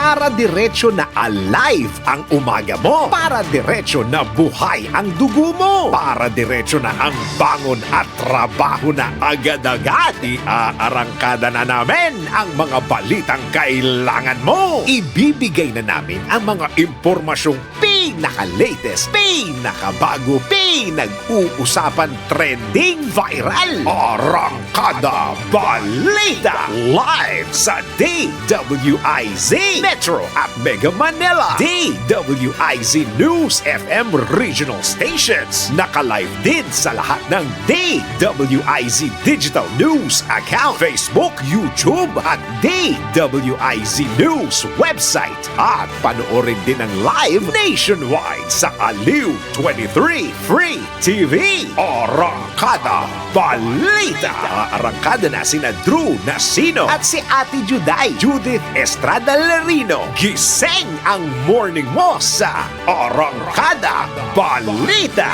Para diretso na alive ang umaga mo. Para diretso na buhay ang dugo mo. Para diretso na ang bangon at trabaho na agad-agad. Iaarangkada na namin ang mga balitang kailangan mo. Ibibigay na namin ang mga impormasyong pinaka-latest, pinakabago, pinag-uusapan, trending, viral. Arangkada Balita live sa DWIZ Metro at Mega Manila. DWIZ News FM regional stations. Naka-live din sa lahat ng DWIZ Digital News account, Facebook, YouTube at DWIZ News website. At panoorin din ang live nationwide sa Aliw 23 Free TV. Arangkada Balita. Arangkada na sina Drew Nasino at si Ate Juday, Judith Estrada Larino. Gising ang morning mo sa Arangkada Balita.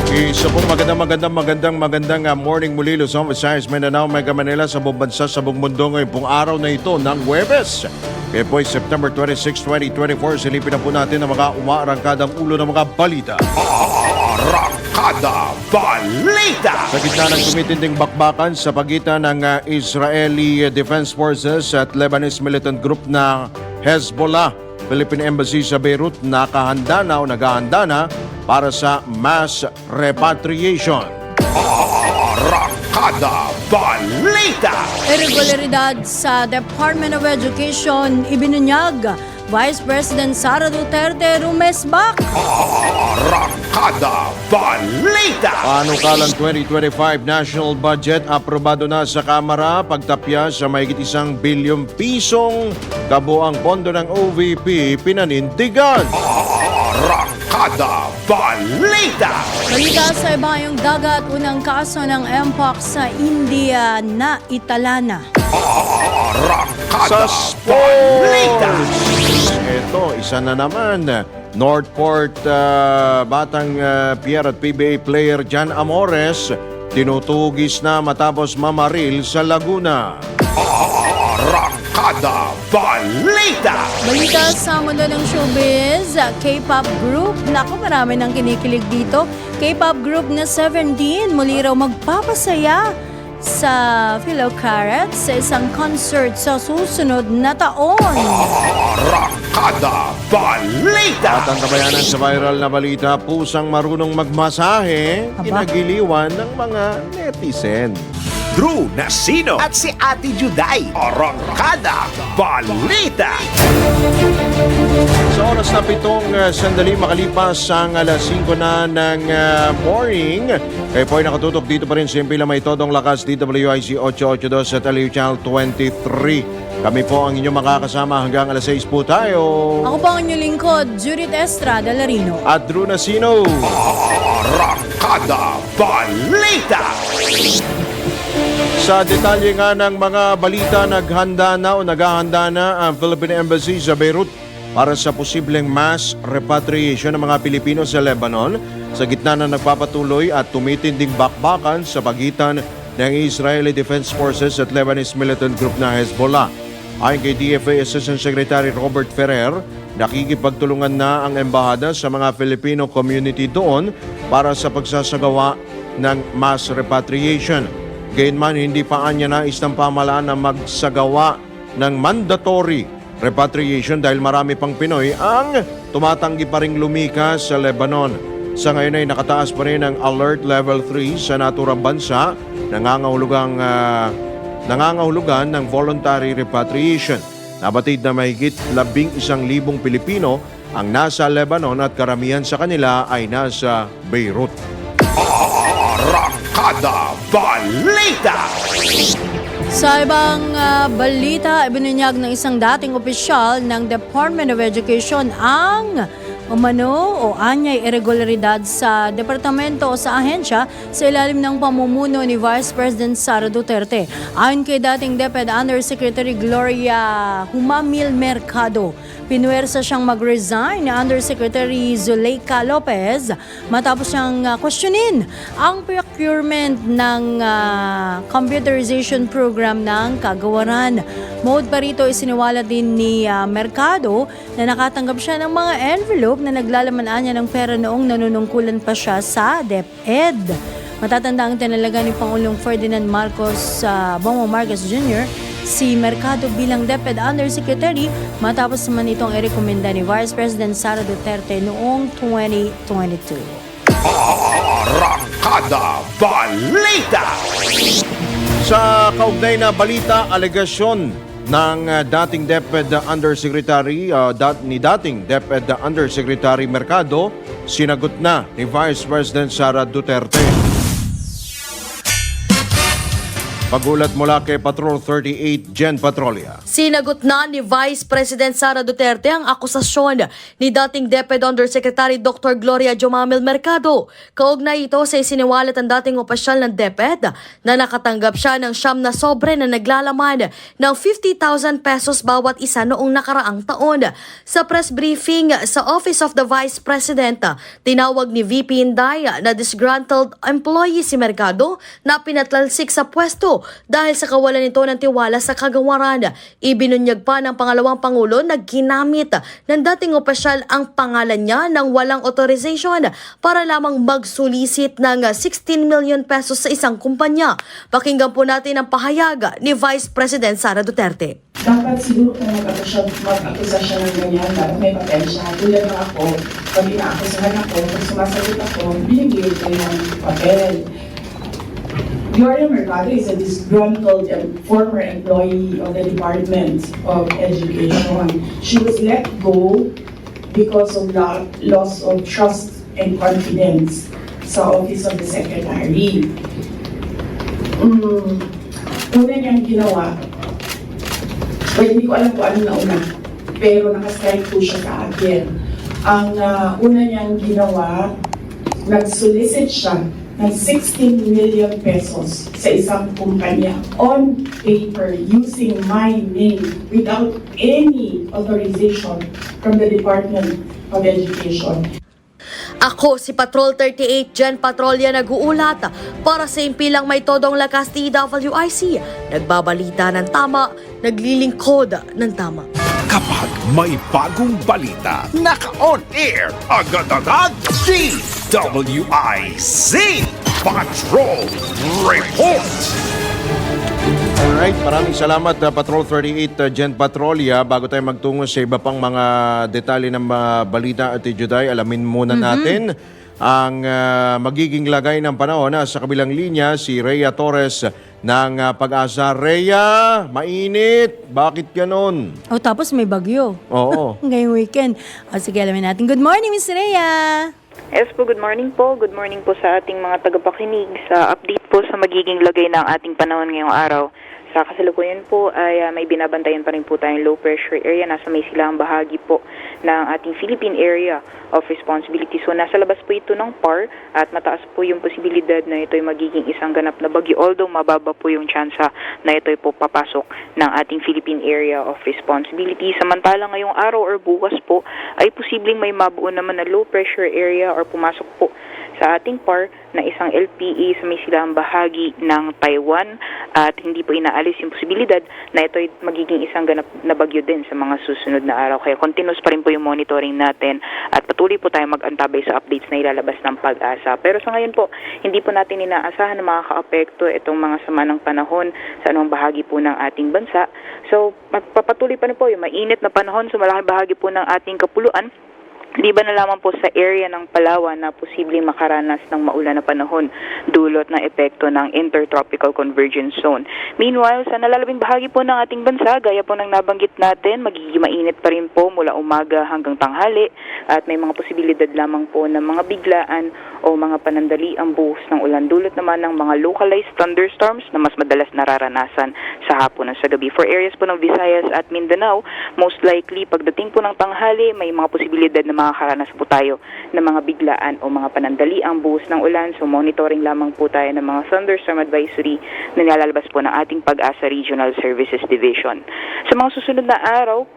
Isa po magandang morning muli Luzon, Visayas, Mindanao, Mega Manila sa buong bansa, sa buong mundo ngayong pong araw na ito ng Huwebes. Kaya po ay September 26, 2024, silipin na po natin ang mga umaarangkadang ulo ng mga balita. Arangkada Balita! Sa gitna ng tumitinding bakbakan sa pagitan ng Israeli Defense Forces at Lebanese militant group na Hezbollah, Philippine Embassy sa Beirut naghahanda na para sa mass repatriation. Arangkada Balita! Irregularidad sa Department of Education ibinunyag. Vice President Sara Duterte rumesbak. Arangkada Balita! Panukalang 2025 national budget aprobado na sa Kamara, pagtapya sa mahigit 1 bilyong pisong kabuang pondo ng OVP pinanindigan. Arangkada Balita! Balita sa ibayong dagat, unang kaso ng Mpox sa India na italana. Arangkada Sa Balita! Ito, isa na naman. Northport batang Pierre at PBA player Jan Amores tinutugis na matapos mamaril sa Laguna. Arangkada Balita! Balita sa mundo ng showbiz, K-pop group. Naku, marami nang kinikilig dito. K-pop group na 17 muli raw magpapasaya sa PhilCarat sa isang concert sa susunod na taon. Arangkada Balita! At ang kabayanan sa viral na balita, pusang marunong magmasahe, kinagiliwan ng mga netizen. Drew Nasino at si Ate Juday. Arangkada Balita! Sa oras na 7 sandali makalipas ang alas 5 na ng morning, kayo po ay nakatutok dito pa rin sa Impila May Todong Lakas, DWIC 882 at Aliw Channel 23. Kami po ang inyong makakasama hanggang alas 6 po tayo. Ako po ang inyong lingkod, Judith Estrada Larino. At Drew Nasino. Arangkada Balita! Sa detalye nga ng mga balita, naghahanda na ang Philippine Embassy sa Beirut para sa posibleng mass repatriation ng mga Pilipino sa Lebanon sa gitna na nagpapatuloy at tumitinding bakbakan sa pagitan ng Israeli Defense Forces at Lebanese militant group na Hezbollah. Ayon kay DFA Assistant Secretary Robert Ferrer, nakikipagtulungan na ang embahada sa mga Filipino community doon para sa pagsasagawa ng mass repatriation. Gayunman, hindi pa anya nais ng pamahalaan na magsagawa ng mandatory repatriation dahil marami pang Pinoy ang tumatanggi pa ring lumikas sa Lebanon. Sa ngayon ay nakataas pa rin ang Alert Level 3 sa naturang bansa, nangangahulugan ng voluntary repatriation. Nabatid na mahigit 11,000 Pilipino ang nasa Lebanon at karamihan sa kanila ay nasa Beirut. Arangkada Balita! Sa ibang balita, ibinunyag ng isang dating opisyal ng Department of Education ang umano o anyay irregularidad sa departamento o sa ahensya sa ilalim ng pamumuno ni Vice President Sara Duterte. Ayon kay dating DepEd Undersecretary Gloria Humamil Mercado, pinuwersa siyang mag-resign ni Undersecretary Zuleika Lopez matapos siyang questionin ang procurement ng computerization program ng kagawaran. Mode pa rito isiniwala din ni Mercado na nakatanggap siya ng mga envelope na naglalaman niya ng pera noong nanunungkulan pa siya sa DepEd. Matatanda ang tinalaga ni Pangulong Ferdinand Marcos Bongbong Marcos Jr. si Mercado bilang DepEd Undersecretary matapos naman itong irekomenda ni Vice President Sara Duterte noong 2022. Arangkada Balita! Sa kaugnay na balita, alegasyon ng dating DepEd Undersecretary ni dating DepEd Undersecretary Mercado, sinagot na ni Vice President Sara Duterte. Pagulat mula kay Patrol 38 Jen Patrolia. Sinagot na ni Vice President Sara Duterte ang akusasyon ni dating DepEd Undersecretary Dr. Gloria Jomamil Mercado. Kaugnay ito sa isiniwalat ang dating opisyal ng DepEd na nakatanggap siya ng siyam na sobre na naglalaman ng 50,000 pesos bawat isa noong nakaraang taon. Sa press briefing sa Office of the Vice President, tinawag ni VP Inday na disgruntled employee si Mercado na pinatlalsik sa pwesto dahil sa kawalan nito ng tiwala sa kagawaran. Ibinunyag pa ng pangalawang Pangulo na ginamit ng dating opisyal ang pangalan niya ng walang authorization para lamang magsulisit ng 16 million pesos sa isang kumpanya. Pakinggan po natin ang pahayag ni Vice President Sara Duterte. Dapat siguro na mag-akusa siya ng ganyan para may papel siya. Tulad ng ako, pag inaakusahan ako, pag sumasagot ako, binigay ko yung papel. Gloria Mercado is a disgruntled former employee of the Department of Education. She was let go because of the loss of trust and confidence sa Office of the Secretary. Una niyang ginawa, hindi ko alam kung ano nauna, pero nakastrike po siya sa akin. Ang una niyang ginawa, nag-solicit siya ng 16 million pesos sa isang kumpanya on paper using my name without any authorization from the Department of Education. Ako si Patrol 38 Jen Patrolia nag-uulat para sa impilang may todong lakas DWIC. Nagbabalita ng tama, naglilingkod ng tama. Kapag may bagong balita, naka-on air, agad-agad, DWIC Patrol Report! Alright, maraming salamat Patrol 38 Jen Patrolia. Bago tayo magtungo sa iba pang mga detalye ng balita at Juday, alamin muna natin ang magiging lagay ng panahon. Sa kabilang linya, si Rhea Torres ng Pag-asa. Rhea, mainit. Bakit ganon? O tapos may bagyo. Oo. Ngayong weekend. O sige, alamin natin. Good morning, Miss Rhea! Yes po, good morning po. Good morning po sa ating mga tagapakinig sa update po sa magiging lagay ng ating panahon ngayong araw. Sa kasalukuyan po ay may binabantayan pa rin po tayong low pressure area. Nasa may silang bahagi po ng ating Philippine Area of Responsibility. So nasa labas po ito ng PAR at mataas po yung posibilidad na ito ay magiging isang ganap na bagyo. Although mababa po yung tsansa na ito ay po papasok ng ating Philippine Area of Responsibility. Samantala ngayong araw or bukas po ay posibleng may mabuo naman na low pressure area or pumasok po sa ating PAR na isang LPA sa may silang bahagi ng Taiwan at hindi po inaalis yung posibilidad na ito ay magiging isang ganap na bagyo din sa mga susunod na araw. Kaya continuous pa rin po yung monitoring natin at patuloy po tayo mag-antabay sa updates na ilalabas ng Pag-asa. Pero sa ngayon po, hindi po natin inaasahan na makaka-apekto itong mga sama ng panahon sa anong bahagi po ng ating bansa. So, magpapatuloy pa rin po yung mainit na panahon sa malaking bahagi po ng ating kapuluan. Di ba na lamang po sa area ng Palawan na posibleng makaranas ng maulan na panahon dulot ng epekto ng Intertropical Convergence Zone. Meanwhile, sa nalalabing bahagi po ng ating bansa, gaya po ng nabanggit natin, magiging mainit pa rin po mula umaga hanggang tanghali at may mga posibilidad lamang po ng mga biglaan o mga panandali ang buhos ng ulan dulot naman ng mga localized thunderstorms na mas madalas nararanasan sa hapon at sa gabi. For areas po ng Visayas at Mindanao, most likely pagdating po ng tanghali, may mga posibilidad na makakaranas po tayo ng mga biglaan o mga panandaliang buhos ng ulan. So monitoring lamang po tayo ng mga thunderstorm advisory na nilalabas po ng ating Pag-asa Regional Services Division. Sa mga susunod na araw,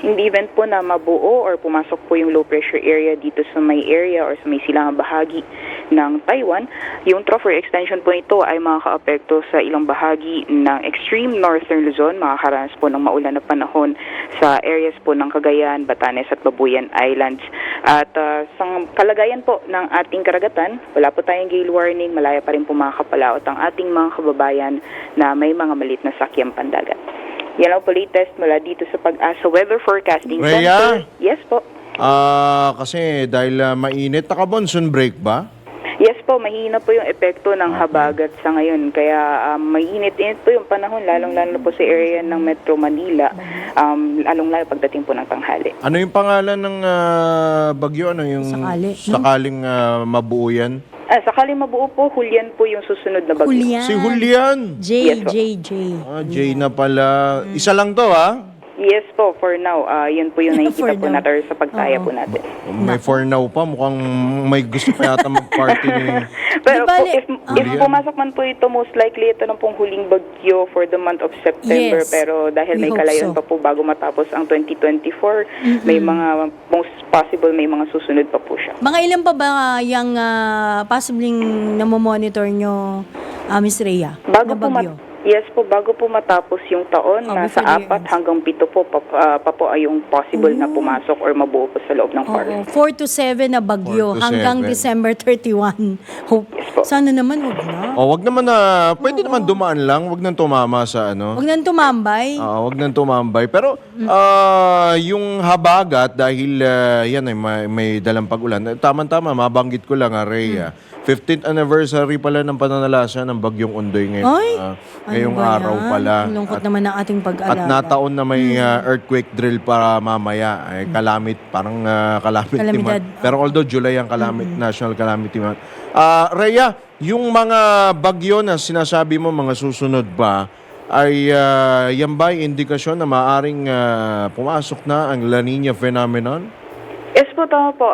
in the event po na mabuo or pumasok po yung low pressure area dito sa may area or sa may silangang bahagi ng Taiwan, yung trough or extension po nito ay makakaapekto sa ilang bahagi ng extreme northern Luzon, makakaranas po ng maulan na panahon sa areas po ng Cagayan, Batanes at Babuyan Islands. At sa kalagayan po ng ating karagatan, wala po tayong gale warning, malaya pa rin po makakapalaot ang ating mga kababayan na may mga maliit na sakyang pandagat. Yan lang po latest mula dito sa Pag-asa Weather Forecasting Rhea? Center. Yes po. Kasi dahil mainit, naka-monsoon break ba? Yes po, mahina po yung epekto ng habagat sa ngayon. Kaya mainit-init po yung panahon, lalong-lalo po sa area ng Metro Manila, lalong-lalo pagdating po ng tanghali. Ano yung pangalan ng bagyo? Ano yung sakaling mabuo yan? Sakaling mabuo po, Julian po yung susunod na bagyo. Julian. Si Julian. J. Jay na pala. Isa lang to, ha? Yes po, for now. Yun po yung For nakikita po now. natin sa pagtaya po natin. May for now pa. Mukhang may gusto pa yata mag-party ni... Pero Di bale, po, if pumasok man po ito, most likely ito na pong huling bagyo for the month of September. Yes. Pero dahil We may hope kalayuan so. pa po bago matapos ang 2024, may mga, most possible, may mga susunod pa po siya. Mga ilan pa ba yung possibling namomonitor nyo, Miss Rhea, Bago na po bagyo? Yes po, bago po matapos yung taon, nasa before the 4 year hanggang 7 po pa po ay yung possible na pumasok or mabuo po sa loob ng forest. 4 to 7 na bagyo 4 to hanggang 7. December 31. Hope. po. Sana naman wag na. Wag naman na... Pwede naman dumaan lang. Wag nang tumama sa ano. Wag nang tumambay. Wag nang tumambay. Pero yung habagat, dahil yan ay may dalang pag-ulan, tama-tama, mabanggit ko lang, Rhea. 15th anniversary pala ng pananalasa ng Bagyong Ondoy ngayon. Ay, ngayong ano ba araw yan? pala. Ang lungkot naman ng ating At pag-alala. nataon na may earthquake drill para mamaya. Calamity, parang calamity Kalamidad. month. Pero although July ang National Calamity Month. Rhea, yung mga bagyo na sinasabi mo, mga susunod ba, ay yan ba ay indikasyon na maaring pumasok na ang La Nina phenomenon? Yes po, tama po.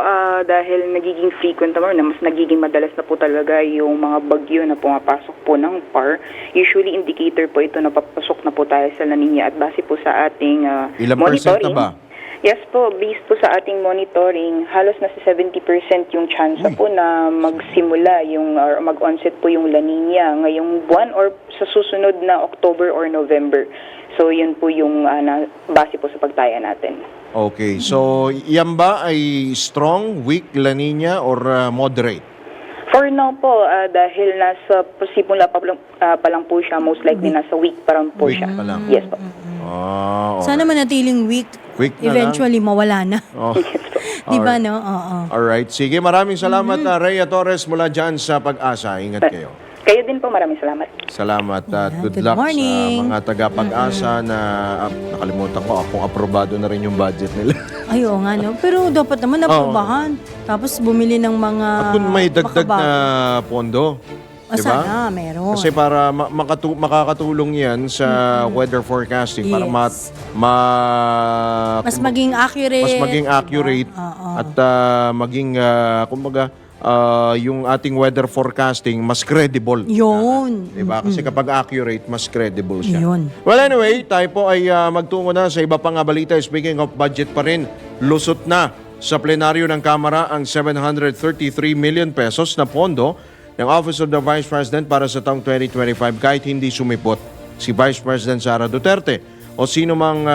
Dahil nagiging frequent naman, na mas nagiging madalas na po talaga yung mga bagyo na pumapasok po ng PAR. Usually, indicator po ito na papasok na po tayo sa La Nina at base po sa ating Ilang monitoring. percent na ba? Yes po, based po sa ating monitoring, halos nasa 70% yung chance po na magsimula yung or mag-onset po yung La Nina ngayong buwan or sa susunod na October or November. So, yun po yung base po sa pagtaya natin. Okay, so yan ba ay strong, weak La Nina or moderate? For now po, dahil nasa simula pa lang po siya, most likely nasa week pa lang po Week siya. pa lang. Yes po. Okay. Sana manatiling weak. Weak na Eventually, mawala na. Oh. Di ba, no? Oo. Alright, sige, maraming salamat na Rhea Torres mula dyan sa Pag-asa. Ingat kayo. Kayo din po, maraming salamat. Salamat at good Good luck morning. sa mga taga-Pag-asa na nakalimutan ko kung aprobado na rin yung budget nila. Ay, oo nga, no? Pero dapat naman napubahan. Tapos bumili ng mga At kung may dagdag makabago. na pondo, di ba? Sana, meron. Kasi para makakatulong yan sa weather forecasting para Yes. Mas kumbaga, maging accurate. mas maging diba? accurate Oo. at maging kumbaga yung ating weather forecasting mas credible. Yun. Diba? Kasi kapag accurate, mas credible siya. Yun. Well, anyway, tayo po ay magtungo na sa iba pang balita. Speaking of budget pa rin, lusot na sa plenaryo ng Kamara ang 733 million pesos na pondo ng Office of the Vice President para sa taong 2025 kahit hindi sumipot si Vice President Sara Duterte o sino mang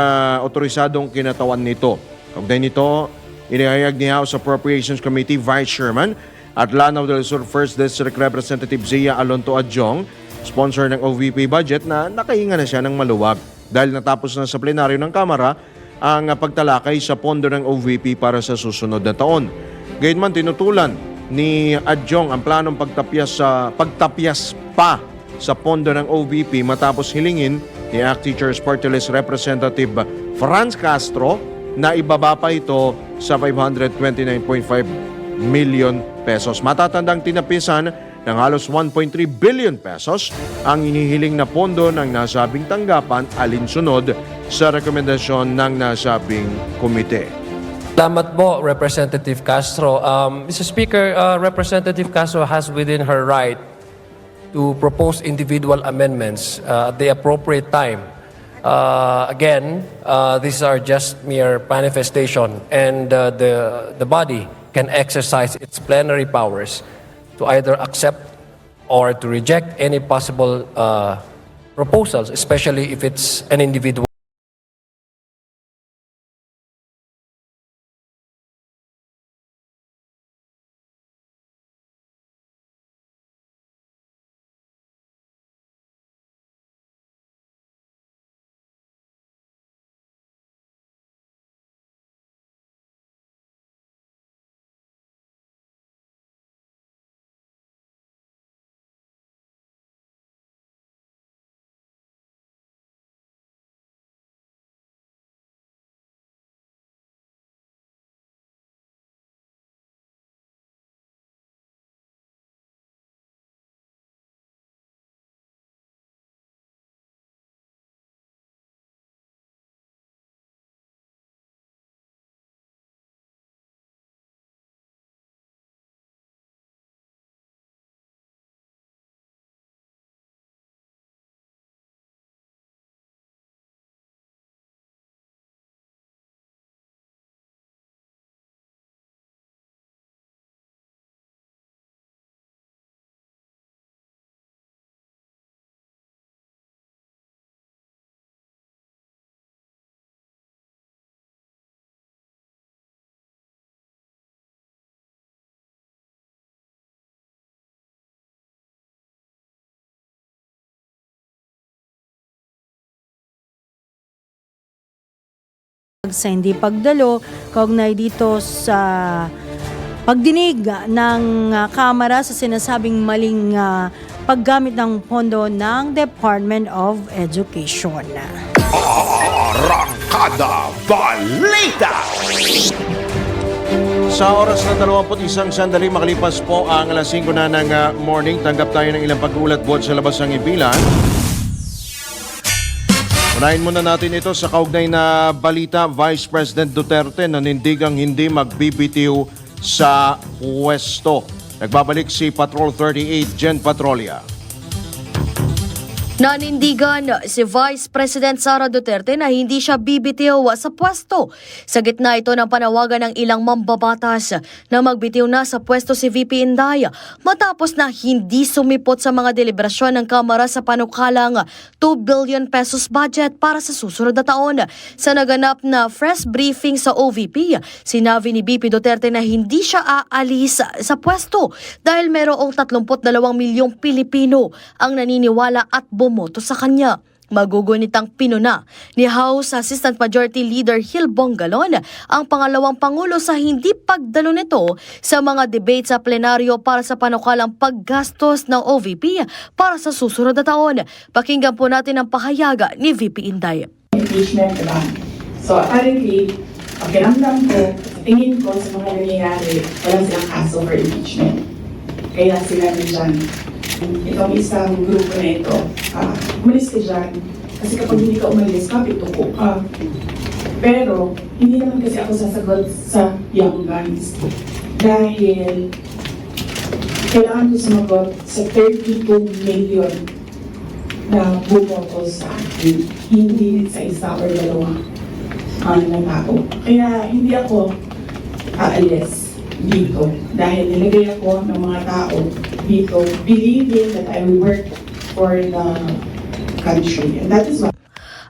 otorisadong kinatawan nito. Kaugnay nito, inihayag ni House Appropriations Committee Vice Chairman at Lanao del Sur 1st District Representative Zia Alonto Adjong, sponsor ng OVP budget na nakahinga na siya ng maluwag dahil natapos na sa plenaryo ng Kamara ang pagtalakay sa pondo ng OVP para sa susunod na taon. Gayunman tinutulan ni Adjong ang planong pagtapyas pa sa pondo ng OVP matapos hilingin ni ACT Teachers Party List Representative Franz Castro na ibaba pa ito sa 529.5 million pesos. Matatandang tinapisan ng halos 1.3 billion pesos ang inihiling na pondo ng nasabing tanggapan alinsunod sa rekomendasyon ng nasabing komite. Salamat po, Representative Castro. Mr. Speaker, Representative Castro has within her right to propose individual amendments at the appropriate time. Again, these are just mere manifestation, and the body can exercise its plenary powers to either accept or to reject any possible proposals, especially if it's an individual. Sa hindi pagdalo, kaugnay dito sa pagdinig ng Kamara sa sinasabing maling paggamit ng pondo ng Department of Education. Arangkada Balita! Sa oras na 21 sandali makalipas po ang alas 5 na ng morning, tanggap tayo ng ilang pag-uulat buhat sa labas ng impilan. Unahin muna natin ito sa kaugnay na balita. Vice President Duterte nanindigang hindi magbibitiw sa pwesto. Nagbabalik si Patrol 38 Jen Patrolia. Nanindigan si Vice President Sara Duterte na hindi siya bibitiw sa pwesto. Sa gitna ito ng panawagan ng ilang mambabatas na magbitiw na sa pwesto si VP Inday matapos na hindi sumipot sa mga deliberasyon ng Kamara sa panukalang 2 billion pesos budget para sa susunod na taon. Sa naganap na press briefing sa OVP, sinabi ni VP Duterte na hindi siya aalis sa pwesto dahil mayroong 32 milyong Pilipino ang naniniwala at bumoto sa kanya. Magugunitang pinuna ni House Assistant Majority Leader Gil Bongalon ang pangalawang pangulo sa hindi pagdalo nito sa mga debate sa plenaryo para sa panukalang paggastos ng OVP para sa susunod na taon. Pakinggan po natin ang pahayag ni VP Inday. Impeachment, diba? So apparently, pakiramdam ko, tingin ko sa mga nangyayari, wala silang kaso for impeachment. Kaya sila nandyan. Itong isang grupo na ito, umalis ka dyan. Kasi kapag hindi ka umalis, kapituko ka. Pero, hindi naman kasi ako sasagot sa young guns. Dahil, kailangan ko sumagot sa 32 million na bumoto sa akin. Hindi sa isa o dalawa na tao. Kaya, hindi ako aalis dito. Dahil nilagay ako ng mga tao dito, believing that I will work for the country. And that is why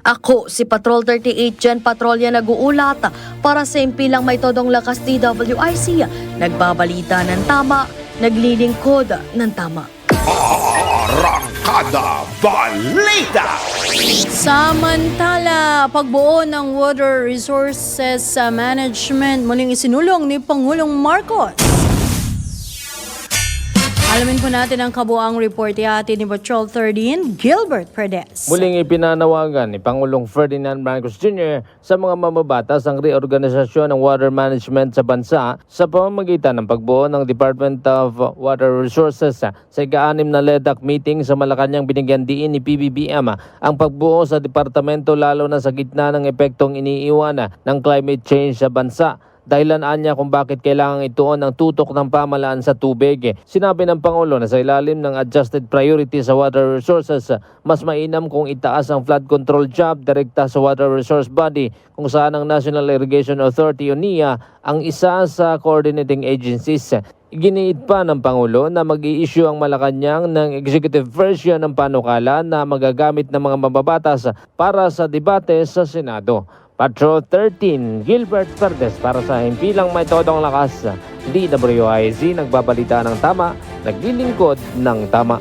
Ako, si Patrol 38 Jen Patrolia nag-uulat para sa impilang may todong lakas DWIC. Nagbabalita ng tama, naglilingkod ng tama. Arangkada Balita! Samantala, pagbuo ng Water Resources Management muling isinulong ni Pangulong Marcos. Alamin po natin ang kabuang report ni Patrol 13, Gilbert Perdes. Muling ipinanawagan ni Pangulong Ferdinand Marcos Jr. sa mga mamabatas ang reorganisasyon ng water management sa bansa sa pamamagitan ng pagbuo ng Department of Water Resources. Sa ika-6 na LEDAC meeting sa Malacanang, binigyan diin ni PBBM ang pagbuo sa departamento lalo na sa gitna ng epektong iniiwan ng climate change sa bansa. dahilan anya kung bakit kailangan ituon ang tutok ng pamahalaan sa tubig. Sinabi ng Pangulo na sa ilalim ng adjusted priority sa water resources, mas mainam kung itaas ang flood control job direkta sa water resource body kung saan ang National Irrigation Authority o NIA ang isa sa coordinating agencies. Iginiit pa ng Pangulo na mag-i-issue ang Malacanang ng executive version ng panukala na magagamit ng mga mababatas para sa debate sa Senado. Patrol 13, Gilbert Verdes para sa Himpilang May Todong Lakas. DWIZ, nagbabalita ng tama, naglilingkod ng tama.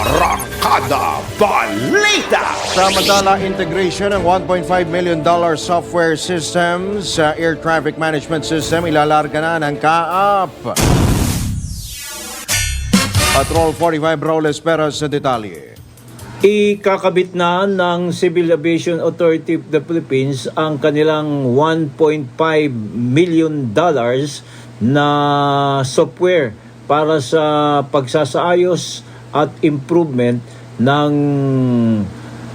Arangkada Balita! Samantala, integration ng $1.5 million software system sa air traffic management system ilalarga na ng CAAP. Patrol 45 Roles Perez sa detalye. Ikakabit na ng Civil Aviation Authority of the Philippines ang kanilang $1.5 million na software para sa pagsasaayos at improvement ng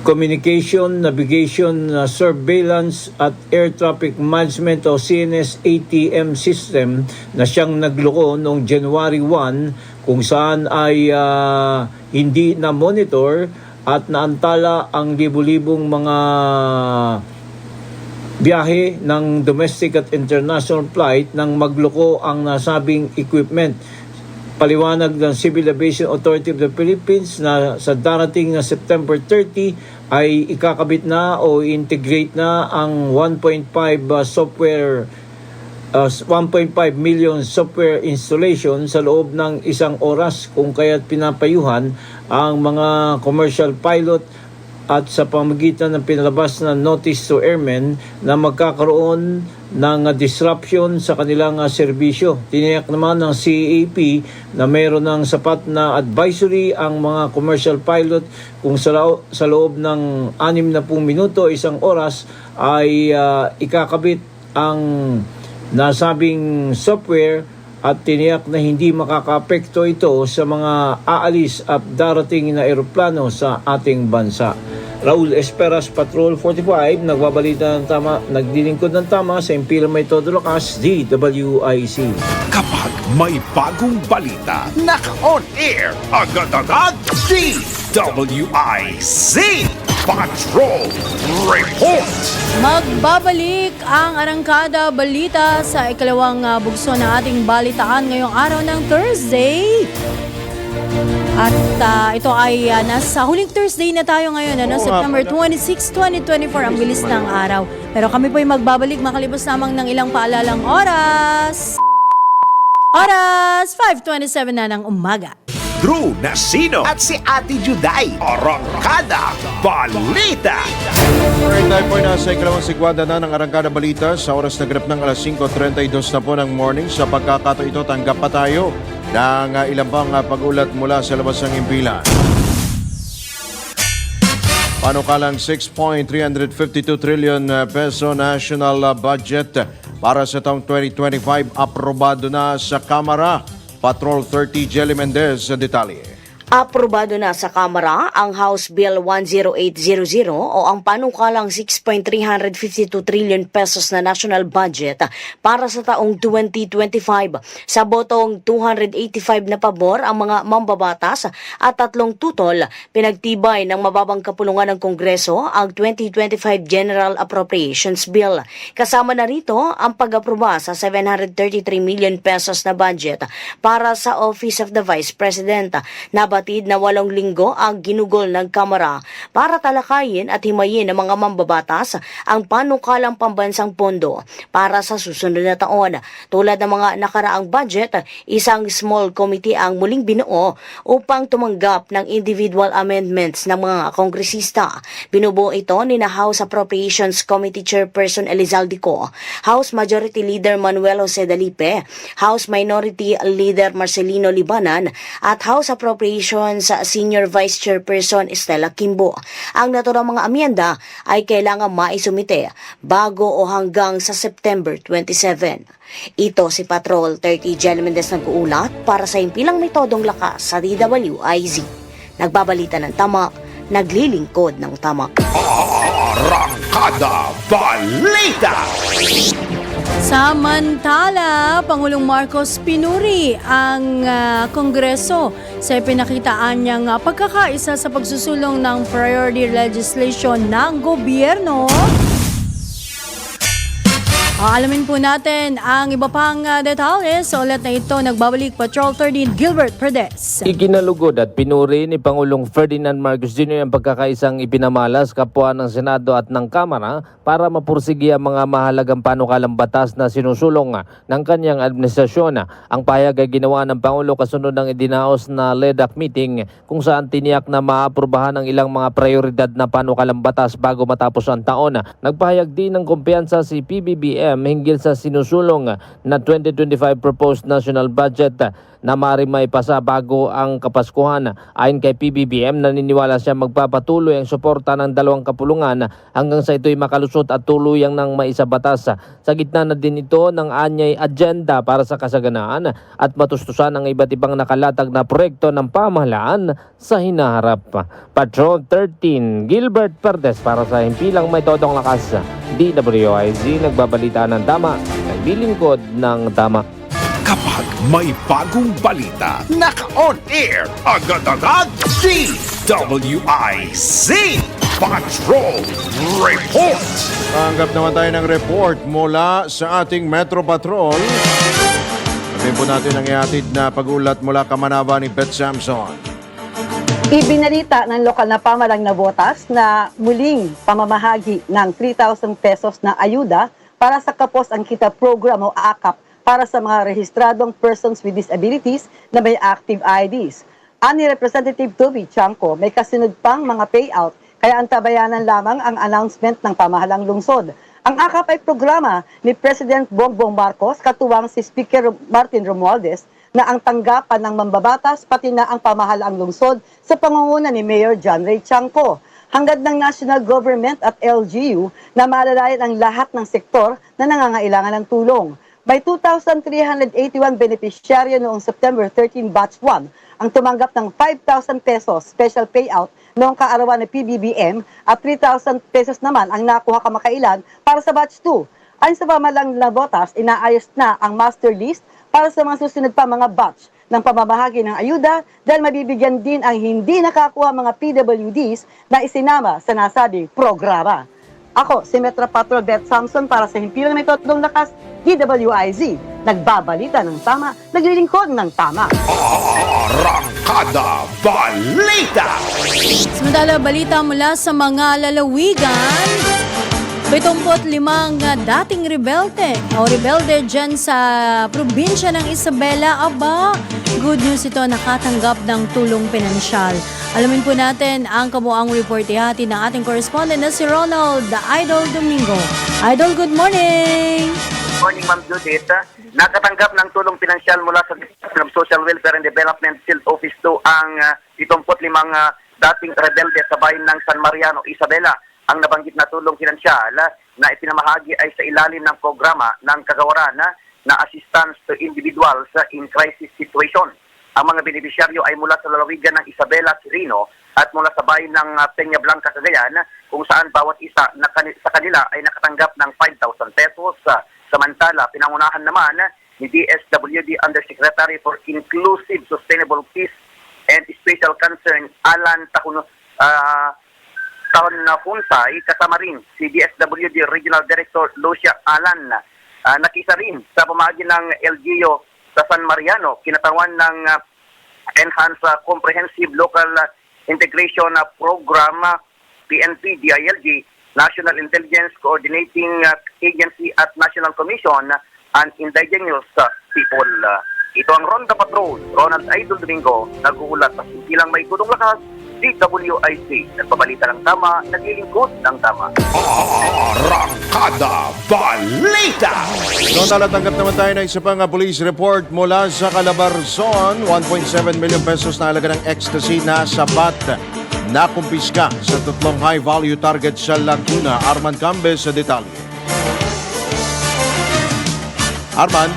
communication, navigation, surveillance at air traffic management o CNS-ATM system na siyang nagluko noong January 1 kung saan ay hindi na monitor at naantala ang libu-libong mga biyahe ng domestic at international flight nang magloko ang nasabing equipment. Paliwanag ng Civil Aviation Authority of the Philippines na sa darating na September 30 ay ikakabit na o integrate na ang 1.5 million software installation sa loob ng isang oras kung kaya't pinapayuhan ang mga commercial pilot at sa pamamagitan ng pinalabas na notice to airmen na magkakaroon ng disruption sa kanilang serbisyo. Tiniyak naman ng CAAP na mayroon ng sapat na advisory ang mga commercial pilot kung sa loob ng 60 minuto, isang oras ay ikakabit ang nasabing software at tiniyak na hindi makakaapekto ito sa mga aalis at darating na eroplano sa ating bansa. Raul Esperas, Patrol 45, nagbabalita ng tama, nagdilingkod ng tama sa Himpilang May Todong Lakas, DWIC. Kapag may bagong balita, naka-on air, agad-agad, DWIC! Patrol Report! Magbabalik ang Arangkada Balita sa ikalawang bugso ng ating balitaan ngayong araw ng Thursday. At ito ay nasa huling Thursday na tayo ngayon, September 26, 2024, ang bilis ng araw. Pero kami po ay magbabalik makalipas lamang ng ilang paalalang oras. 5:27 na ng umaga. Drew Nasino at si Ate Juday, Arangkada Balita! Alright, tayo po ay nasa ikalawang sigwada na ng Arangkada Balita sa oras na grab ng alas 5:32 na po ng morning. Sa pagkakataon ito, tanggap pa tayo ng ilang pang pag-ulat mula sa labas ng himpilan. Panukalang 6.352 trillion peso national budget para sa taong 2025 aprobado na sa Kamara. Patrol 30 Jelly Mendez sa detalye. Aprobado na sa Kamara ang House Bill 10800 o ang panukalang 6.352 trillion pesos na national budget para sa taong 2025. Sa botong 285 na pabor ang mga mambabatas at 3 tutol, pinagtibay ng mababang kapulungan ng Kongreso ang 2025 General Appropriations Bill. Kasama na rito ang pag-aproba sa 733 million pesos na budget para sa Office of the Vice President. Nabatid na 8 linggo ang ginugol ng Kamara para talakayin at himayin ng mga mambabatas ang panukalang pambansang pondo para sa susunod na taon. Tulad ng mga nakaraang budget, isang small committee ang muling binuo upang tumanggap ng individual amendments ng mga kongresista. Binubuo ito ni na House Appropriations Committee Chairperson Elizalde Co, House Majority Leader Manuel Jose Dalipe, House Minority Leader Marcelino Libanan at House Appropriations Senior Vice Chairperson Estela Kimbo. Ang naturang mga amyenda ay kailangan maisumite bago o hanggang sa September 27. Ito si Patrol 30 Jelly Mendez nag-uulat para sa Himpilang May Todong Lakas sa DWIZ. Nagbabalita ng tama, naglilingkod ng tama. Arangkada Balita! Samantala, Pangulong Marcos pinuri ang Kongreso sa ipinakitaan niyang pagkakaisa sa pagsusulong ng priority legislation ng gobyerno. Alamin po natin ang iba pang detalye sa ulat na ito. Nagbabalik Patrol 13 Gilbert Perdes. Ikinalugod at pinuri ni Pangulong Ferdinand Marcos Jr. ang pagkakaisang ipinamalas kapwa ng Senado at ng Kamara para mapursigi ang mga mahalagang panukalang batas na sinusulong ng kanyang administrasyon. Ang pahayag ay ginawa ng Pangulo kasunod ng idinaos na LEDAC meeting kung saan tiniyak na maaprubahan ang ilang mga prioridad na panukalang batas bago matapos ang taon. Nagpahayag din ng kumpiyansa si PBBM hinggil sa sinusulong na 2025 proposed national budget na maaaring maipasa bago ang Kapaskuhan. Ayon kay PBBM, naniniwala siya magpapatuloy ang suporta ng dalawang kapulungan hanggang sa ito'y makalusot at tuluyang ng maisabatas. Sa gitna na din ito ng anyay agenda para sa kasaganaan at matustusan ang iba't ibang nakalatag na proyekto ng pamahalaan sa hinaharap. Patrol 13, Gilbert Perdes para sa Himpilang May Todong Lakas. DWIZ, nagbabalita ng tama, naglilingkod ng tama. Kapag may bagong balita, naka-on air, agad-agad, DWIZ Patrol Report. Tanggap naman tayo ng report mula sa ating Metro Patrol. Sabihin po natin ang ihatid na pag-ulat mula Kamanava ni Beth Samson. Ibinalita ng lokal na pamalang na botas na muling pamamahagi ng 3,000 pesos na ayuda para sa Kapos ang Kita program o AKAP para sa mga rehistradong persons with disabilities na may active IDs. Ani Representative Toby Chanco, may kasunod pang mga payout kaya antabayanan lamang ang announcement ng pamahalang lungsod. Ang AKAP ay programa ni President Bongbong Marcos katuwang si Speaker Martin Romualdez na ang tanggapan ng mambabatas pati na ang pamahalaang lungsod sa pangunguna ni Mayor John Ray Chanco. Hangad ng national government at LGU na maalalayan ang lahat ng sektor na nangangailangan ng tulong. May 2,381 beneficiaryo noong September 13 batch 1 ang tumanggap ng 5,000 pesos special payout noong kaarawan ng PBBM at 3,000 pesos naman ang nakuha kamakailan para sa batch 2. Ayon sa pamalang na botas, inaayos na ang master list para sa mga susunod pa mga batch ng pamamahagi ng ayuda dahil mabibigyan din ang hindi nakakuha mga PWDs na isinama sa nasabing programa. Ako, si Metro Patrol Beth Samson para sa Himpilang May Todong Lakas, DWIZ. Nagbabalita ng tama, naglilingkod ng tama. Arangkada Balita. Samantala, balita mula sa mga lalawigan. 75 dating rebelde dyan sa probinsya ng Isabela. Aba, good news ito, nakatanggap ng tulong pinansyal. Alamin po natin ang kabuang report ihati ng ating correspondent na si Ronald the Idol Domingo. Idol, good morning! Good morning, Ma'am Judith. Nakatanggap ng tulong pinansyal mula sa Department of Social Welfare and Development Field Office 2 ang 75 dating rebelde sa bayan ng San Mariano, Isabela. Ang nabanggit na tulong pinansyal na ipinamahagi ay sa ilalim ng programa ng kagawaran na assistance to individuals in crisis situation. Ang mga benepisyaryo ay mula sa lalawigan ng Isabela, Quirino at mula sa bayan ng Peña Blanca, Cagayan, kung saan bawat isa sa kanila ay nakatanggap ng 5,000 pesos. Samantala, pinangunahan naman ni DSWD Undersecretary for Inclusive Sustainable Peace and Special Concern Alan Hunsay, kasama rin si DSWD Regional Director Lucia Alan. Nakisa rin sa pamahagi ng LGU sa San Mariano, kinatawan ng Enhanced Comprehensive Local Integration Program, PNP, DILG, National Intelligence Coordinating Agency at National Commission on Indigenous People. Ito ang Ronda Patrol, Ronald Idol Domingo, nag-uulat sa Himpilang May Todong Lakas, DWIZ. Nagpabalita ng tama, naglilingkod ng tama. Arangkada Balita. Noong talatanggap naman tayo ng isa pang police report mula sa Calabarzon. 1.7 million pesos na halaga ng ecstasy na sapat na kumpiska sa tatlong high-value target sa Laguna. Arman Cambes sa detalye. Arman?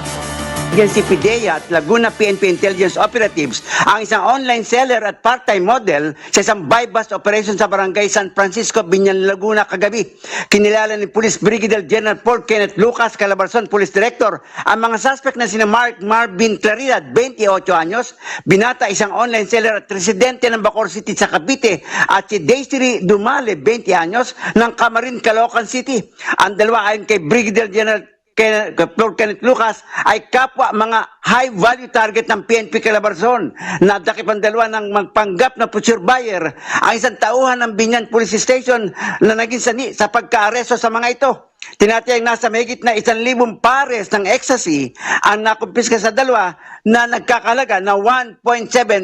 Agency PIDEA at Laguna PNP Intelligence Operatives ang isang online seller at part-time model sa isang buy-bust operation sa barangay San Francisco, Binyan, Laguna kagabi. Kinilala ni Police Brigadier General Paul Kenneth Lucas, Calabarzon Police Director, ang mga suspect na sina Marvin Claridad, 28 anyos, binata isang online seller at residente ng Bacoor City sa Cavite, at si Daisy Dumale, 20 anyos, ng Camarin, Caloocan City. Ang dalawa ayon kay Brigadier General Kenneth Lucas ay kapwa mga high-value target ng PNP Calabarzon. Nadakip ang dalawa ng magpanggap na future buyer ang isang tauhan ng Binyan Police Station na naging sani sa pagkaaresto sa mga ito. Tinatayang nasa mahigit na 1,000 pares ng ecstasy ang nakumpiska sa dalawa na nagkakalaga na 1.7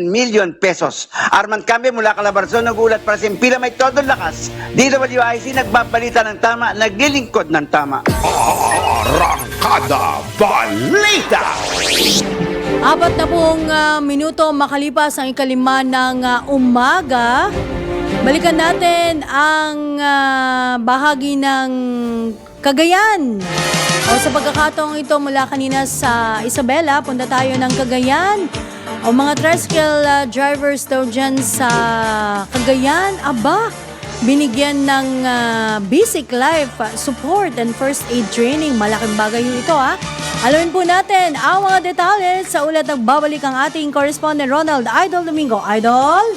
million pesos. Arman Cambio mula Calabarzon, nagulat para sa Impila May Todong Lakas. DWIC nagbabalita ng tama, naglilingkod ng tama. Arangkada Balita! 4 minuto makalipas ang 5 ng umaga. Balikan natin ang bahagi ng Cagayan. O sa pagkakataong ito mula kanina sa Isabela, punta tayo ng Cagayan. O mga tricycle drivers daw dyan sa Cagayan, binigyan ng basic life support and first aid training. Malaking bagay yun ito Alamin po natin ang mga detalye sa ulat ng babalik ang ating correspondent Ronald Idol Domingo. Idol?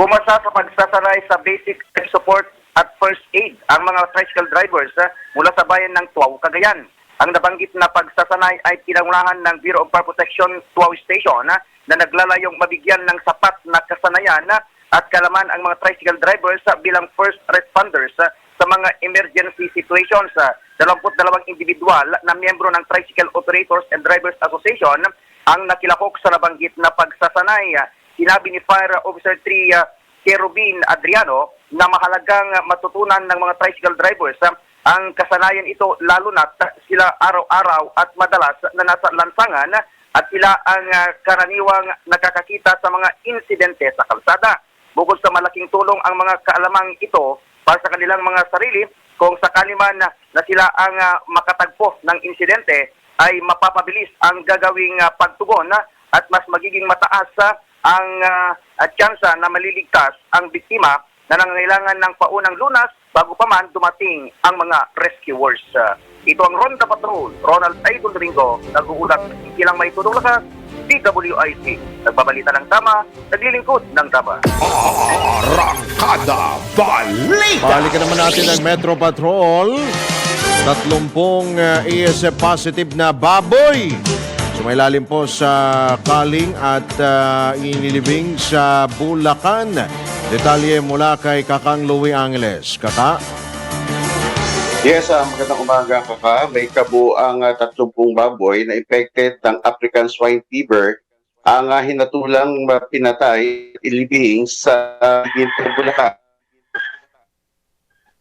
Kumasa sa pagsasanay sa basic life support at first aid ang mga tricycle drivers mula sa bayan ng Tuaw, Cagayan. Ang nabanggit na pagsasanay ay pinangunahan ng Bureau of Fire Protection Tuaw Station na naglalayong mabigyan ng sapat na kasanayan at kalaman ang mga tricycle drivers bilang first responders sa mga emergency situations. 22 individual na miyembro ng Tricycle Operators and Drivers Association ang nakilahok sa nabanggit na pagsasanay. Sinabi ni Fire Officer 3 Kerubin Adriano na mahalagang matutunan ng mga tricycle drivers ang kasanayan ito, lalo na sila araw-araw at madalas na nasa lansangan at sila ang karaniwang nakakakita sa mga insidente sa kalsada. Bukod sa malaking tulong ang mga kaalamang ito para sa kanilang mga sarili, kung sakali man na sila ang makatagpo ng insidente, ay mapapabilis ang gagawing pagtugon at mas magiging mataas ang tsansa na maliligtas ang biktima na nangangailangan ng paunang lunas bago pa man dumating ang mga rescuers. Ito ang Ronda Patrol, Ronald Idol Domingo, nag-uulat ilang may tudong lakas, DWIC. Nagbabalita ng tama, naglilingkod ng tama. Arangkada Balita! Balikan naman natin ang Metro Patrol. 30 ASF positive na baboy. Sumailalim po sa Kaling at inilibing sa Bulacan. Detalye mula kay Kakang Louie Angeles. Kaka? Yes, magandang umaga Kaka. May kabuang 30 baboy na infected ng African Swine Fever ang hinatulang pinatay, ilibing sa Bulacan.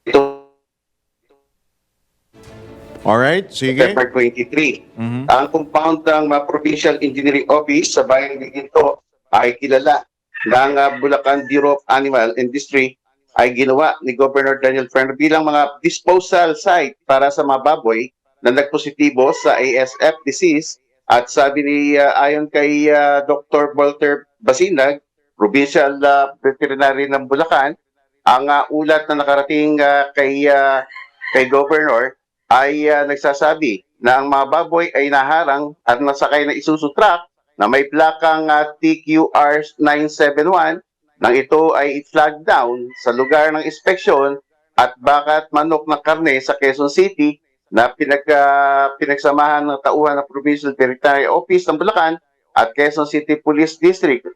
Ito Alright, sige. September 23. Ang compound ng Provincial Engineering Office sa bayan ng ito ay kilala ng Bulacan Bureau of Animal Industry ay ginawa ni Governor Daniel Fernandez bilang mga disposal site para sa mga baboy na nagpositibo sa ASF disease. At sabi ni ayon kay Dr. Walter Basinag, Provincial Veterinary ng Bulacan, ang ulat na nakarating kay Governor ay nagsasabi na ang mga baboy ay naharang at nasakay na Isuzu truck na may plakang TQR 971 nang ito ay i-flag down sa lugar ng inspeksyon at bakat manok na karne sa Quezon City na pinagsamahan ng tauhan ng Provincial Veterinary Office ng Bulacan at Quezon City Police District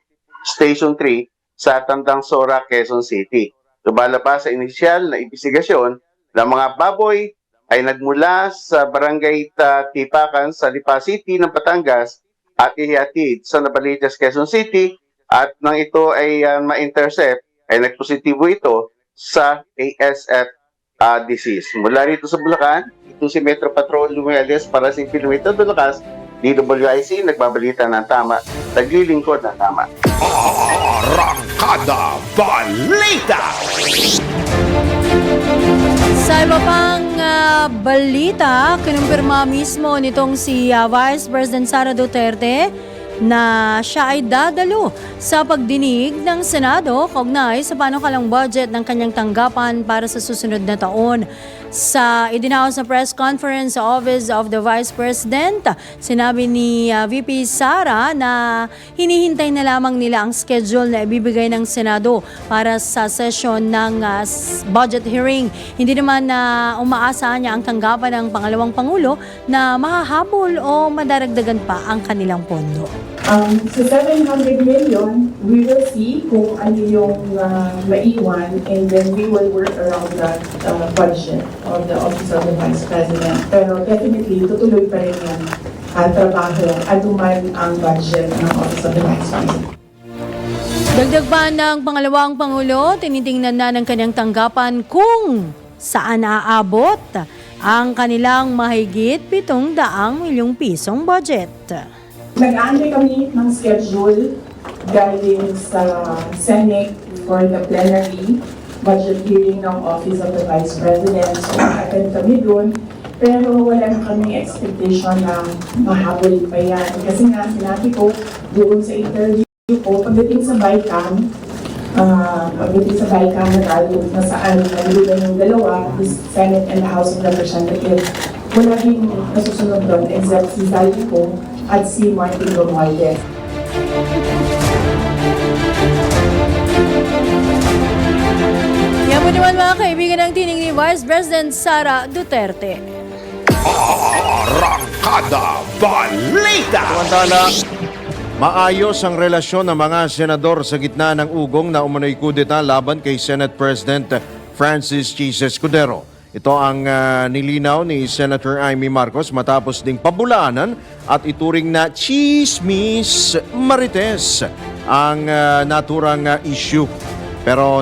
Station 3 sa Tandang Sora, Quezon City. Lumalabas sa inisyal na investigasyon na mga baboy ay nagmula sa Barangay Tipakan sa Lipa City ng Batangas at ihihatid sa Navaliches, Quezon City, at nang ito ay ma-intercept ay nagpositibo ito sa ASF disease. Mula rito sa Bulacan, ito si Metro Patrol Lumiales para sa Kilometer Dulakas, DWIC, nagbabalita ng tama, naglilingkod ng tama. Arangkada Balita! Sa iba pang balita, kinumpirma mismo nitong si Vice President Sara Duterte na siya ay dadalo sa pagdinig ng Senado kaugnay sa panukalang budget ng kanyang tanggapan para sa susunod na taon. Sa idinaos na press conference sa Office of the Vice President, sinabi ni VP Sara na hinihintay na lamang nila ang schedule na ibibigay ng Senado para sa session ng budget hearing. Hindi naman na umaasahan niya ang tanggapan ng pangalawang Pangulo na mahahabol o madaragdagan pa ang kanilang pondo. So 700 million, we will see kung ano yung maiwan, and then we will work around that budget of the Office of the Vice President. Pero definitely, tutuloy pa rin yung trabaho, anuman ang budget ng Office of the Vice President. Dagdag pa ng pangalawang Pangulo, tinitingnan na ng kanyang tanggapan kung saan aabot ang kanilang mahigit 700 milyong pisong budget. Nag-aantay kami ng schedule galing sa Senate for the plenary budget hearing ng Office of the Vice President. So, attend kami doon. Pero wala na kaming expectation na mahabol pa yan. Kasi nga, sinabi ko doon sa interview ko, pagdating sa BICAM, na saan nalulugan yung dalawa, the Senate and the House of Representatives, wala din nasusunod doon except si Zalco at si Martin Romualdez. Yan po naman mga kaibigan ng tinig ni Vice President Sara Duterte. Arangkada Balita! Samantala, maayos ang relasyon ng mga senador sa gitna ng ugong na umano'y kudeta laban kay Senate President Francis Chis Escudero. Ito ang nilinaw ni Senator Amy Marcos matapos ding pabulaanan at ituring na chismis marites ang naturang issue. Pero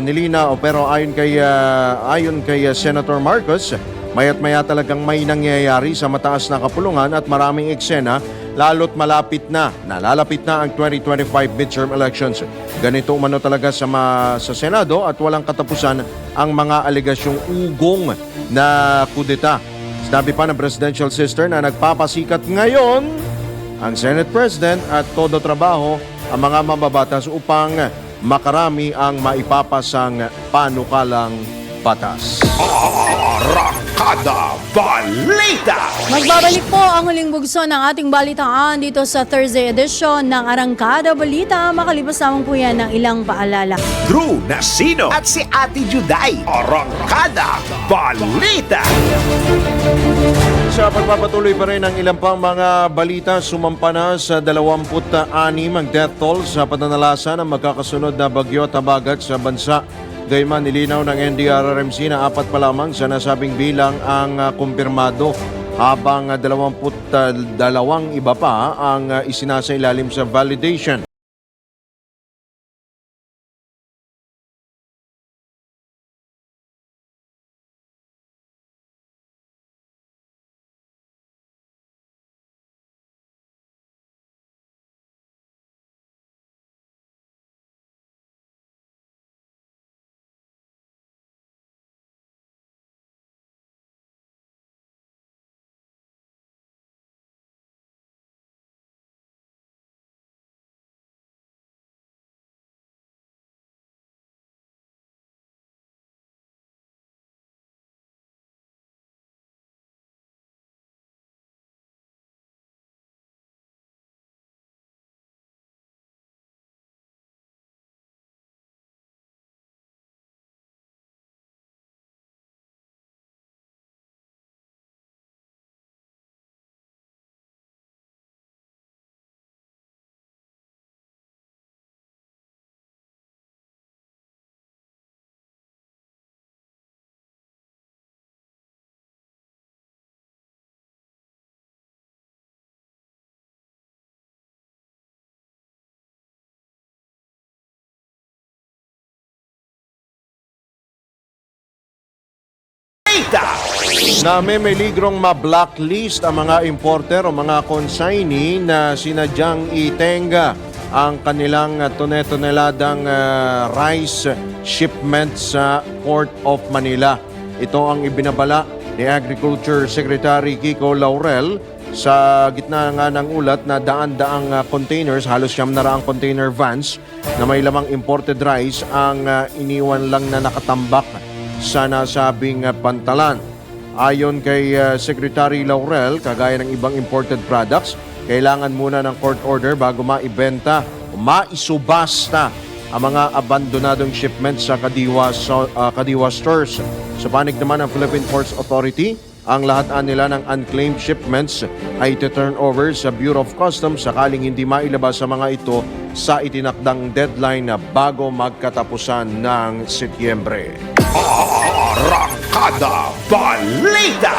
ayon kay Senator Marcos, maya't maya talagang may nangyayari sa mataas na kapulungan at maraming eksena lalo't nalalapit na ang 2025 midterm elections. Ganito umano talaga sa Senado at walang katapusan ang mga alegasyong ugong na kudeta. Sinabi pa ng presidential sister na nagpapasikat ngayon ang Senate President at todo trabaho ang mga mambabatas upang makarami ang maipapasang panukalang batas. Arangkada Balita! Magbabalik po ang huling bugso ng ating balitaan dito sa Thursday edition ng Arangkada Balita. Makalipas lamang po yan ng ilang paalala. Drew Nasino at si Ate Juday. Arangkada Balita! Sa pagpapatuloy pa rin ang ilang pang mga balita, sumampa na sa 26 ang death toll sa pananalasa ng magkakasunod na bagyo at habagat sa bansa. Gayman nilinaw ng NDRRMC na 4 pa lamang sa nasabing bilang ang kumpirmado, habang 22 iba pa ang isinasailalim sa validation. Na may ligrong ma-blacklist ang mga importer o mga consignee na sinadyang itenga ang kanilang toneladang rice shipment sa Port of Manila. Ito ang ibinabala ni Agriculture Secretary Kiko Laurel sa gitna nga ng ulat na daan-daang containers, halos 900 container vans na may lamang imported rice ang iniwan lang na nakatambak sa nasabing pantalan. Ayon kay Secretary Laurel, kagaya ng ibang imported products, kailangan muna ng court order bago maibenta o maisubasta ang mga abandonadong shipments sa Kadiwa stores. Sa panig naman ng Philippine Ports Authority, ang lahat nila ng unclaimed shipments ay iti-turn over sa Bureau of Customs sakaling hindi mailabas sa mga ito sa itinakdang deadline na bago magkatapusan ng Setyembre. Arangkada Balita!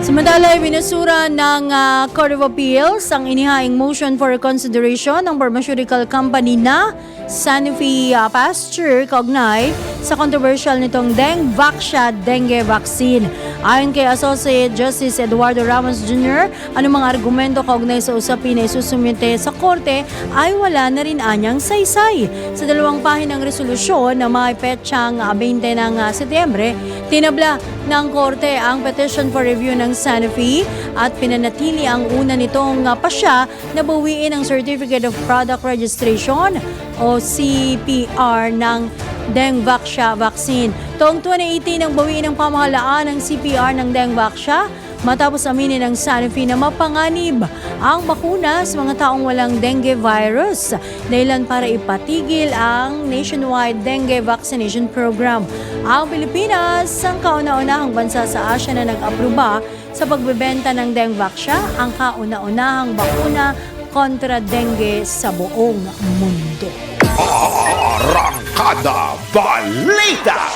Samantala, binasura ng Court of Appeals ang inihaing motion for reconsideration ng pharmaceutical company na Sanofi Pasteur kaugnay sa controversial nitong Dengvaxia dengue vaccine. Ayon kay Associate Justice Eduardo Ramos Jr., anumang argumento kaugnay sa usapin na isusumite sa korte ay wala na rin anyang saysay. Sa 2 pahinang resolusyon na may petsang 20 ng Setyembre, tinabla ng korte ang petition for review ng Sanofi at pinanatili ang una nitong pasya na bawiin ang Certificate of Product Registration o CPR ng Dengvaxia vaccine. Taong 2018 ang bawiin ng pamahalaan ng CPR ng Dengvaxia matapos aminin ng Sanofi na mapanganib ang bakuna sa mga taong walang dengue virus, dahilan para ipatigil ang nationwide dengue vaccination program. Ang Pilipinas ang kauna-unahang bansa sa Asia na nag-aproba sa pagbebenta ng Dengvaxia, ang kauna-unahang bakuna kontra dengue sa buong mundo. Arangkada Balita!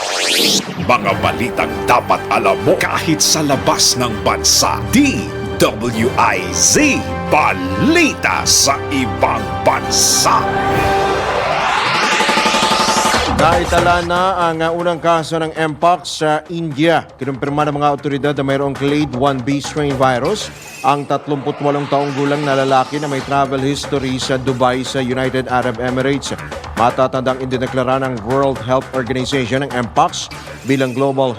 Mga balitang dapat alam mo kahit sa labas ng bansa. DWIZ Balita sa ibang bansa. Naitala na ang unang kaso ng Mpox sa India. Kinumpirma ng mga otoridad na mayroong Clade 1B strain virus ang 38 taong gulang na lalaki na may travel history sa Dubai sa United Arab Emirates. Matatandang indineklara ng World Health Organization ng Mpox bilang global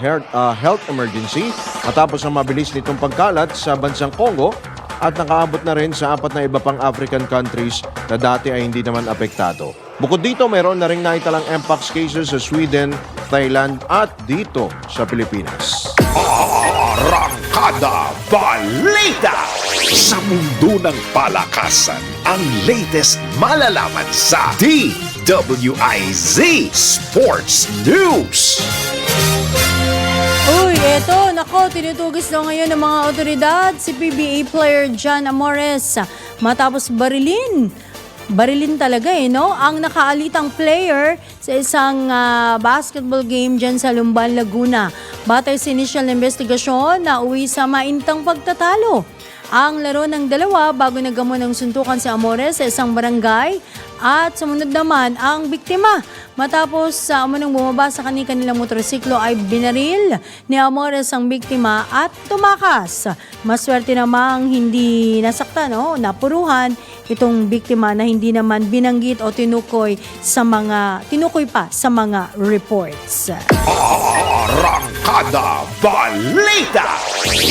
health emergency matapos ang mabilis nitong pagkalat sa bansang Congo at nakaabot na rin sa 4 na iba pang African countries na dati ay hindi naman apektado. Bukod dito, mayroon na rin naitalang Mpox cases sa Sweden, Thailand at dito sa Pilipinas. Arangkada Balita! Sa mundo ng palakasan, ang latest malalaman sa DWIZ Sports News. Uy, eto, nako, tinutugis daw ngayon ng mga otoridad si PBA player John Amores matapos barilin talaga no? Ang nakaalitang player sa isang basketball game dyan sa Lumban, Laguna. Batay sa initial na investigasyon na uwi sa maintang pagtatalo. Ang laro ng dalawa bago nagamo ng suntukan si Amores sa isang barangay at sumunod naman ang biktima. Matapos sa umunong bumaba sa kanilang motorsiklo ay binaril ni Amores ang biktima at tumakas. Maswerte namang hindi nasaktan napuruhan itong biktima na hindi naman binanggit o tinukoy pa sa mga reports. Arangkada Balita!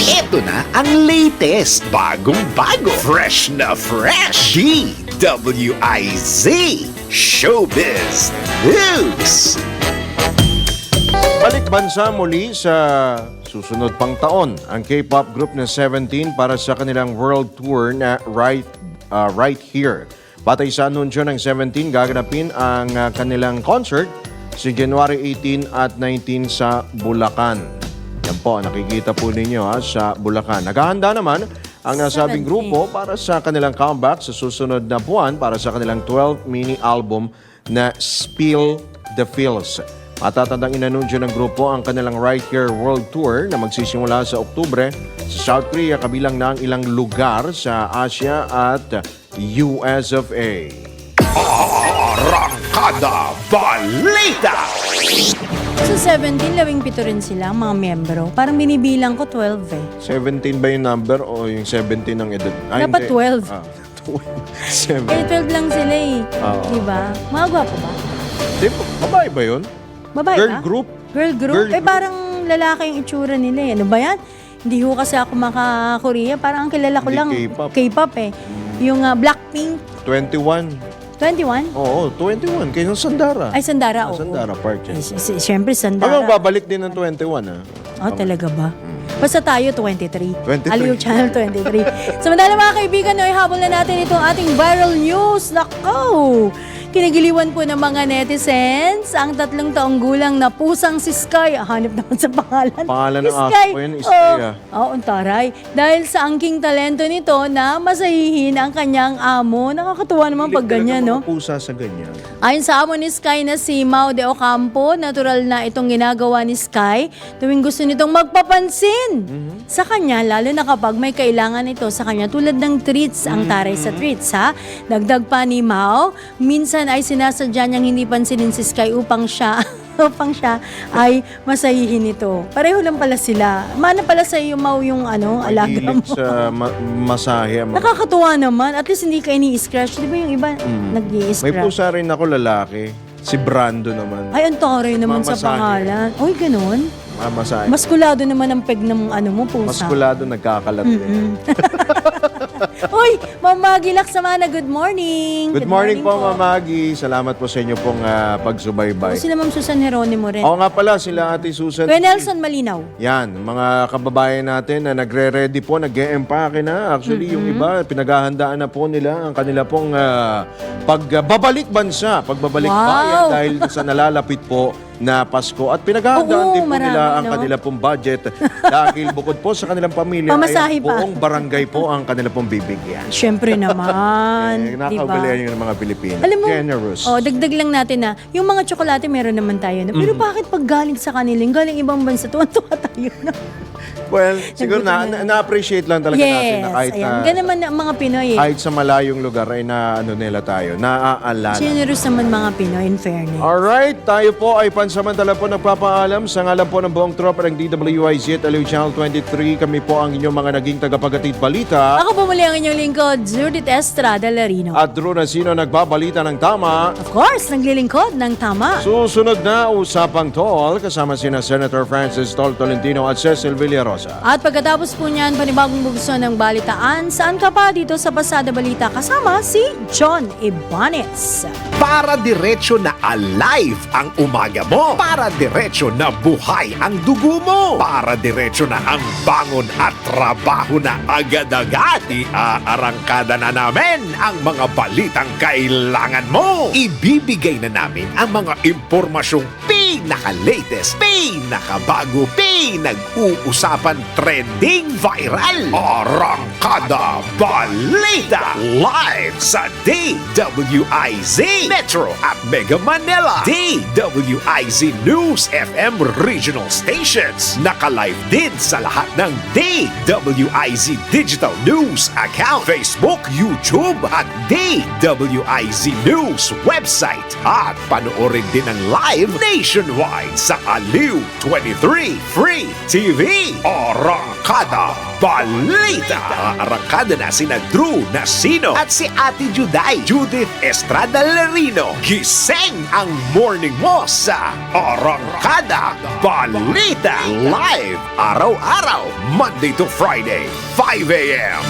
Ito na ang latest, bagong-bago, fresh na fresh, DWIZ Showbiz News! Balik bansa muli sa susunod pang taon ang K-pop group na 17 para sa kanilang world tour na Right Here. Batay sa anunsyo ng 17, gaganapin ang kanilang concert si January 18 at 19 sa Bulacan. Yan po, nakikita po ninyo sa Bulacan. Naghahanda naman ang nasabing grupo para sa kanilang comeback sa susunod na buwan para sa kanilang 12 mini album na Spill the Feels. Matatandang inanunsyo ng grupo ang kanilang Right Here World Tour na magsisimula sa Oktubre sa South Korea, kabilang na ang ilang lugar sa Asia at US of A. Arangkada Balita! Sa 17, 17 rin sila, mga miyembro. Parang binibilang ko 12 17 ba yung number o yung 17 ng edad? Dapat 12. 12 12 lang sila diba? Mga gwapo ba? Babae ba yun? Babae Girl ba? group? Girl group? Girl group. Parang lalaki yung itsura nila eh. Ano ba yan? Hindi ho kasi ako maka-Korea. Parang ang kilala ko Hindi lang K-pop. K-pop eh. Yung Blackpink 21. 21? Oo, 21. Kaya Sandara. Ay, Sandara. Oo. Sandara Park yan. Siyempre, Sandara. Hanggang babalik din ng 21 ah. Oh, talaga ba? Basta tayo, 23. 23. Aliw Channel 23. Samantala mga kaibigan, no, ihabol na natin itong ating viral news. Nako! Kinagiliwan po ng mga netizens ang 3 taong gulang na pusang si Sky. Hanip naman sa pangalan. Pangalan ng aso Sky. ko yun, Sky, ah. Oo, taray. Dahil sa angking talento nito na masahihin ang kanyang amo. Nakakatuwa naman pag ganyan, no? Pusa sa ganyan. Ayon sa amo ni Sky na si Mau de Ocampo, natural na itong ginagawa ni Sky tuwing gusto nitong magpapansin sa kanya, lalo na kapag may kailangan ito sa kanya tulad ng treats, ang taray sa treats ha. Dagdag pa ni Mau, minsan ay sinasadya niyang hindi pansinin si Sky upang siya ay masahihin ito. Pareho lang pala sila. Mana pala sa iyo, Mau, yung alaga mo. Mahilig sa masahe. Nakakatuwa naman. At least hindi ka ini-scratch. Di ba yung iba nag-i-scratch? May pusa rin ako lalaki. Si Brando naman. Ay, ang taray naman sa Mamasahe. pangalan. Uy, ganun. Masahe. Maskulado naman ang peg ng mo, pusa. Maskulado, nagkakalat din. Uy, Mama Gilak Samana, good morning. Good morning po, Mamagi. Salamat po sa inyo pong pagsubaybay. Sila Ma'am Susan Jeronimo rin. Oo nga pala, sila Ate Susan. Kuya Nelson Malinaw. Yan, mga kababayan natin na nagre-ready po, nag-e-empake na. Actually, yung iba, pinaghahandaan na po nila ang kanila pong pagbabalik bansa, pagbabalik Wow. bayan dahil sa nalalapit po na Pasko. At pinaghahandaan Oo, din po marami, nila ang no? kanila pong budget dahil bukod po sa kanilang pamilya, Pamasahe ay pa. buong barangay po ang kanila pong bibigyan. Siyempre naman. Nakakagaling yung mga Pilipino. Alam mo, Generous. dagdag lang natin na, yung mga tsokolate meron naman tayo. Na, pero bakit pag galing sa kanila, galing ibang bansa, tuwa-tuwa tayo na. Well, siguro na-appreciate lang talaga natin na kahit ayan. Ganun naman ang mga Pinoy eh. kahit sa malayong lugar ay nila tayo, naaalala. Generous naman mga Pinoy, in fairness. Alright, tayo po ay pansamantala po nagpapaalam sa ngalan po ng buong tropa ng DWIZ at Aliw Channel 23. Kami po ang inyong mga naging tagapagatid balita. Ako po muli ang inyong lingkod, Judith Estrada Larino. At Drew Nasino nagbabalita ng tama. Of course, naglilingkod ng tama. Susunod na Usapang Tol kasama sina Senator Francis Tol Tolentino at Cecil Villarosa. At pagkatapos po niyan, panibagong bugso ng balitaan, saan ka pa dito sa Pasada Balita kasama si John Ibanez. Para diretso na alive ang umaga mo. Para diretso na buhay ang dugo mo. Para diretso na ang bangon at trabaho na agad-agad. Iarangkada na namin ang mga balitang kailangan mo. Ibibigay na namin ang mga impormasyong pinaka-latest, pinakabago, pinag-uusapan, trending, viral. Arangkada Balita live sa DWIZ Metro at Mega Manila. DWIZ News FM regional stations. Naka-live din sa lahat ng DWIZ Digital News account, Facebook, YouTube at DWIZ News website. At panoorin din ang live nationwide sa Aliw 23 Free TV. Arangkada Balita. Arangkada na sina Drew Nasino at si Ate Juday, Judith Estrada Larino. Gising ang morning mo sa Arangkada Balita. Live araw-araw, Monday to Friday, 5 a.m.